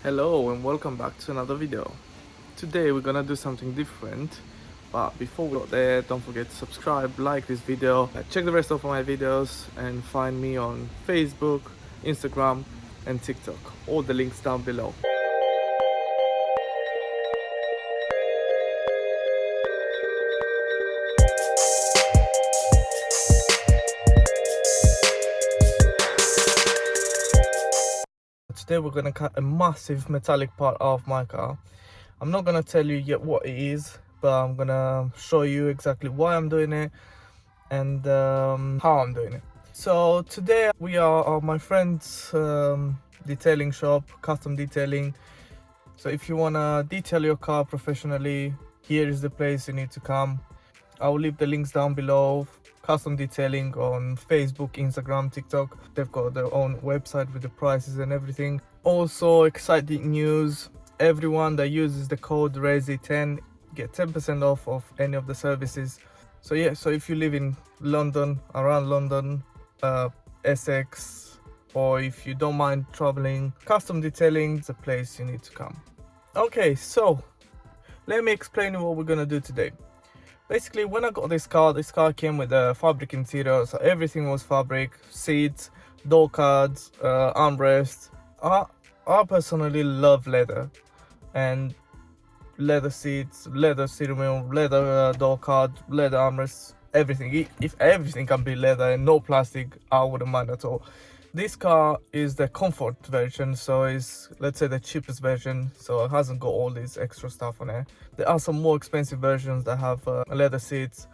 Hello and welcome back to another video. Today we're gonna do something different, but before we go there, don't forget to subscribe, like this video, check the rest of my videos and find me on Facebook, Instagram and TikTok. All the links down below. Today we're gonna cut a massive metallic part of my car. I'm not gonna tell you yet what it is, but I'm gonna show you exactly why I'm doing it and how I'm doing it. So today we are at my friend's detailing shop, custom detailing. So if you wanna detail your car professionally, here is the place you need to come. I will leave the links down below. Custom detailing on Facebook, Instagram, TikTok. They've got their own website with the prices and everything. Also, exciting news, everyone that uses the code RESI10 get 10% off of any of the services. So yeah, so if you live in London, around London, Essex, or if you don't mind traveling, custom detailing is a place you need to come. Okay, so let me explain what we're gonna do today. Basically, when I got this car came with a fabric interior, so everything was fabric, seats, door cards, armrests. I personally love leather, and leather seats, leather steering wheel, leather door card, leather armrests, everything. If everything can be leather and no plastic, I wouldn't mind at all. This car is the comfort version, so it's, let's say, the cheapest version, so it hasn't got all this extra stuff on it. There are some more expensive versions that have leather seats,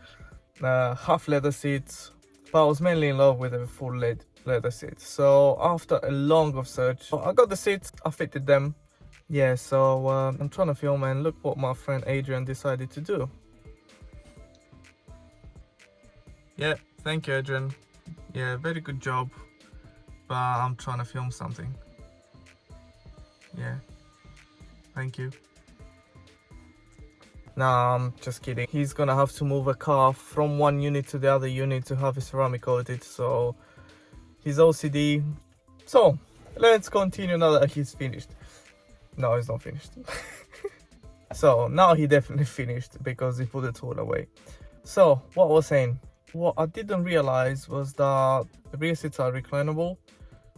half leather seats, but I was mainly in love with the full leather seats. So after a long of search, I got the seats, I fitted them. Yeah, so I'm trying to film, and look what my friend Adrian decided to do. Yeah, thank you, Adrian. Yeah, very good job. But I'm trying to film something. Yeah, thank you. Nah, I'm just kidding. He's gonna have to move a car from one unit to the other unit to have his ceramic coated, so he's OCD. So let's continue now that he's finished. No, he's not finished. So now he definitely finished because he put the tool away. So what I was saying, what I didn't realize was that the rear seats are reclinable.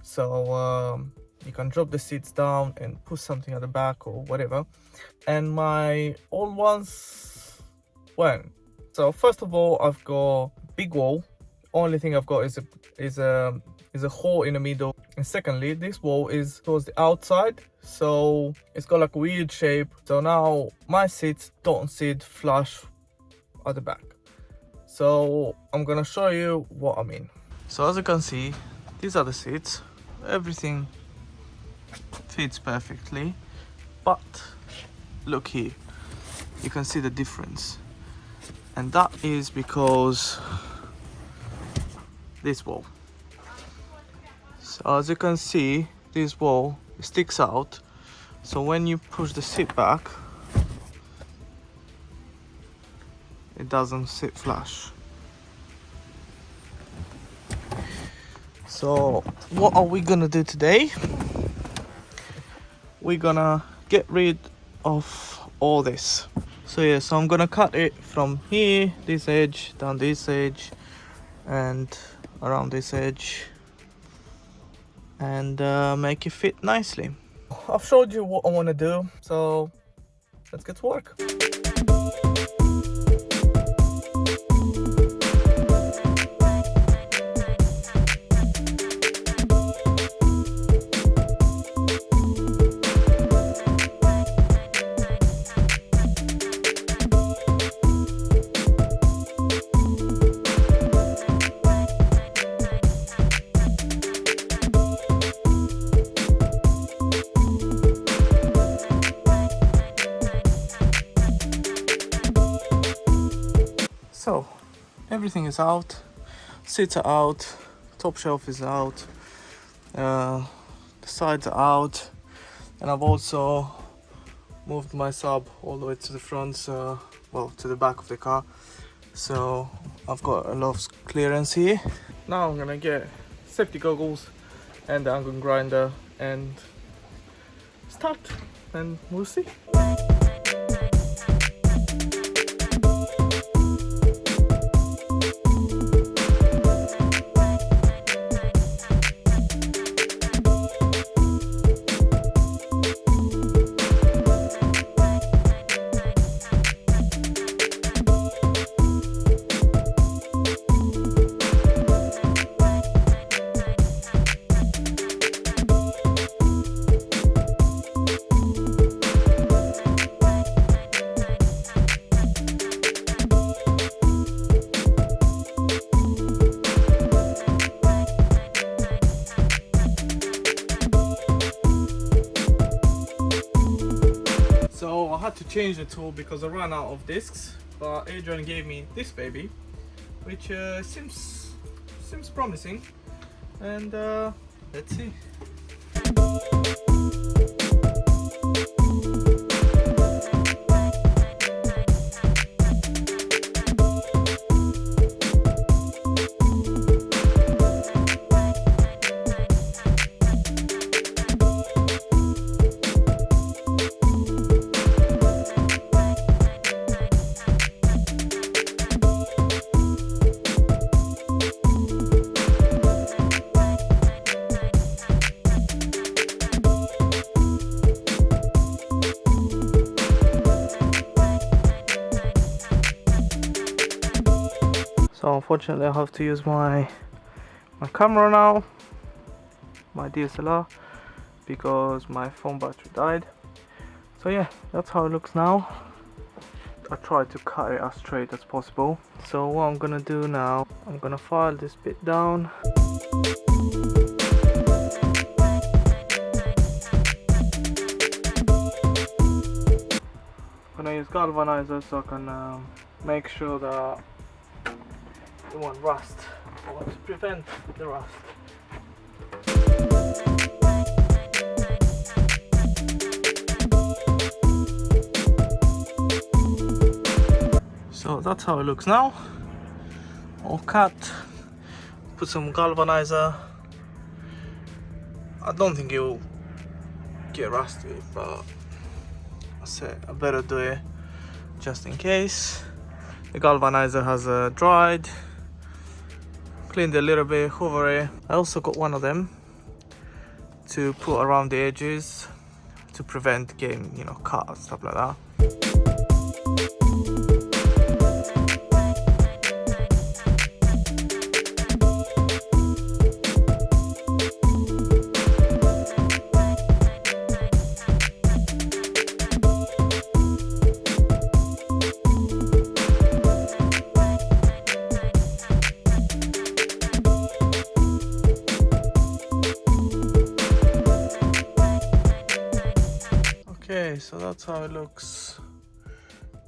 So you can drop the seats down and put something at the back or whatever. And my old ones went. So first of all, I've got big wall. Only thing I've got is a hole in the middle. And secondly, this wall is towards the outside, so it's got like a weird shape. So now my seats don't sit flush at the back. So I'm gonna show you what I mean. So as you can see, these are the seats. Everything fits perfectly, but look here, you can see the difference, and that is because this wall. So as you can see, this wall sticks out, so when you push the seat back, it doesn't sit flush. So what are we gonna do today? We're gonna get rid of all this. So yeah, so I'm gonna cut it from here, this edge, down this edge, and around this edge, and make it fit nicely. I've showed you what I want to do, so let's get to work. So everything is out, seats are out, top shelf is out, the sides are out, and I've also moved my sub all the way to the front, so, well, to the back of the car, so I've got a lot of clearance here. Now I'm gonna get safety goggles and the angle grinder and start and we'll see. So I had to change the tool because I ran out of discs, but Adrian gave me this baby, which seems promising, and let's see. So unfortunately I have to use my camera now, my DSLR, because my phone battery died. So yeah, that's how it looks now. I tried to cut it as straight as possible. So what I'm gonna do now, I'm gonna file this bit down. I'm gonna use galvanizer so I can make sure that it won't rust, or to prevent the rust. So that's how it looks now. All cut. Put some galvanizer. I don't think it will get rusty, but I said I better do it just in case. The galvanizer has dried. Cleaned it a little bit, hoover it. I also got one of them to put around the edges to prevent getting, you know, cut and stuff like that. Okay, so that's how it looks.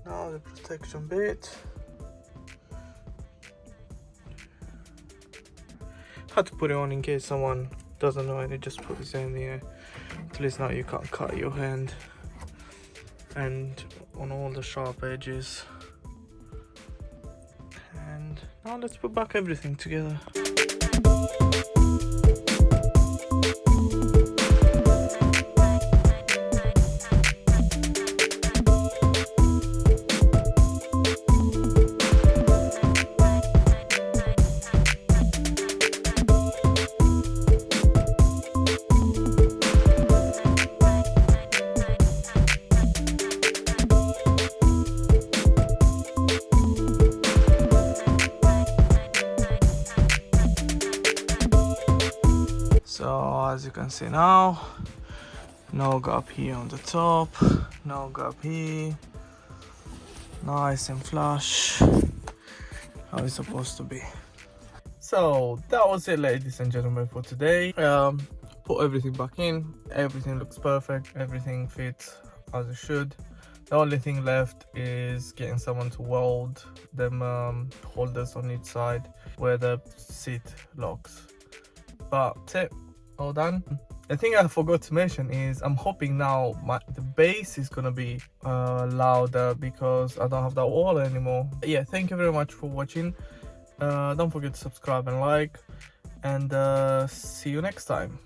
Now the protection bit. Had to put it on in case someone doesn't know it. Just put this in there. At least now you can't cut your hand. And on all the sharp edges. And now let's put back everything together. So as you can see now, no gap here on the top, no gap here, nice and flush, how it's supposed to be. So that was it, ladies and gentlemen, for today. Put everything back in, everything looks perfect, everything fits as it should. The only thing left is getting someone to weld them holders on each side where the seat locks. But that's it, all done. The thing I forgot to mention is I'm hoping now the bass is gonna be louder because I don't have that wall anymore. But yeah, thank you very much for watching. Don't forget to subscribe and like, and see you next time.